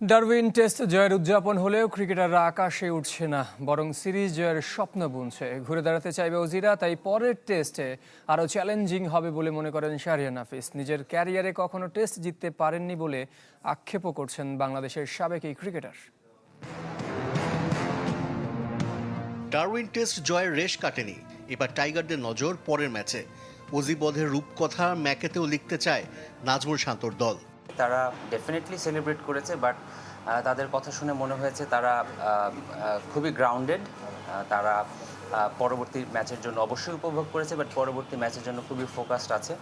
Darwin test জয়ের উদযাপন হলেও ক্রিকেটাররা আকাশে উঠছে না, বরং সিরিজ জয়ের স্বপ্ন বুনছে। ঘুরে দাঁড়াতে চাইবে অজিরা, তাই পরের টেস্টে আরও চ্যালেঞ্জিং হবে বলে মনে করেন শাহরিয়ার নাফিস। নিজের ক্যারিয়ারে কখনো টেস্ট জিততে পারেননি বলে আক্ষেপও করছেন বাংলাদেশের সাবেক এই ক্রিকেটার। ডারউইন টেস্ট জয়ের রেশ কাটেনি, এবার টাইগারদের নজর পরের ম্যাচে। অজিবধের রূপকথা ম্যাকেতেও লিখতে চায় নাজমুল শান্তর দল। তারা ডেফিনেটলি সেলিব্রেট করেছে, বাট তাদের কথা শুনে মনে হয়েছে তারা খুবই গ্রাউন্ডেড। তারা পরবর্তী ম্যাচের জন্য অবশ্যই উপভোগ করেছে, বাট পরবর্তী ম্যাচের জন্য খুবই ফোকাসড আছে।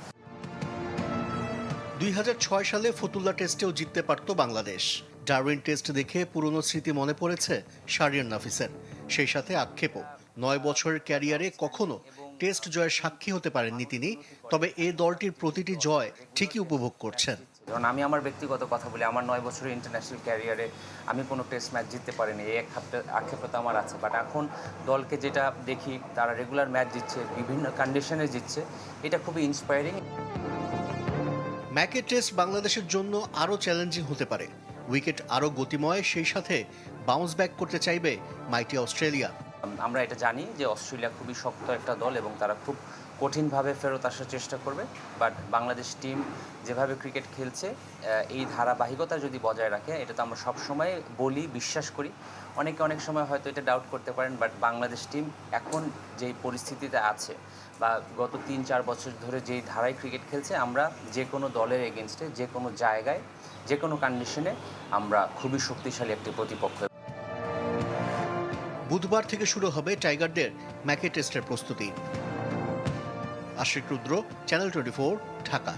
2006 সালে ফতুল্লা টেস্টেও জিততে পারত বাংলাদেশ। ডারউইন টেস্ট দেখে পুরনো স্মৃতি মনে পড়েছে শাহরিয়ার নাফিসের। সেই সাথে আক্ষেপও, 9 বছরের ক্যারিয়ারে কখনো টেস্ট জয়ের সাক্ষী হতে পারেননি তিনি। তবে এই দলটির প্রতিটি জয় ঠিকই উপভোগ করছেন। কারণ আমি আমার ব্যক্তিগত কথা বলি, আমার 9 বছরের ইন্টারন্যাশনাল ক্যারিয়ারে আমি কোনো টেস্ট ম্যাচ জিততে পারিনি, এই আক্ষেপটা আমার আছে। বাট এখন দলকে যেটা দেখি, তারা রেগুলার ম্যাচ জিতছে, বিভিন্ন কন্ডিশনে জিতছে, এটা খুবই ইন্সপায়ারিং। ম্যাকে টেস্ট বাংলাদেশের জন্য আরও চ্যালেঞ্জিং হতে পারে। উইকেট আরও গতিময়, সেই সাথে বাউন্স ব্যাক করতে চাইবে মাইটি অস্ট্রেলিয়া। আমরা এটা জানি যে অস্ট্রেলিয়া খুবই শক্ত একটা দল এবং তারা খুব কঠিনভাবে ফেরত আসার চেষ্টা করবে। বাট বাংলাদেশ টিম যেভাবে ক্রিকেট খেলছে, এই ধারাবাহিকতা যদি বজায় রাখে, এটা তো আমরা সবসময় বলি, বিশ্বাস করি। অনেকে অনেক সময় হয়তো এটা ডাউট করতে পারেন, বাট বাংলাদেশ টিম এখন যেই পরিস্থিতিতে আছে বা গত 3-4 বছর ধরে যেই ধারায় ক্রিকেট খেলছে, আমরা যে কোনো দলের এগেনস্টে, যে কোনো জায়গায়, যে কোনো কন্ডিশনে আমরা খুবই শক্তিশালী একটি প্রতিপক্ষ। বুধবার থেকে শুরু হবে টাইগারদের ম্যাকে টেস্টের প্রস্তুতি। আশিক রুদ্র, চ্যানেল 24, ঢাকা।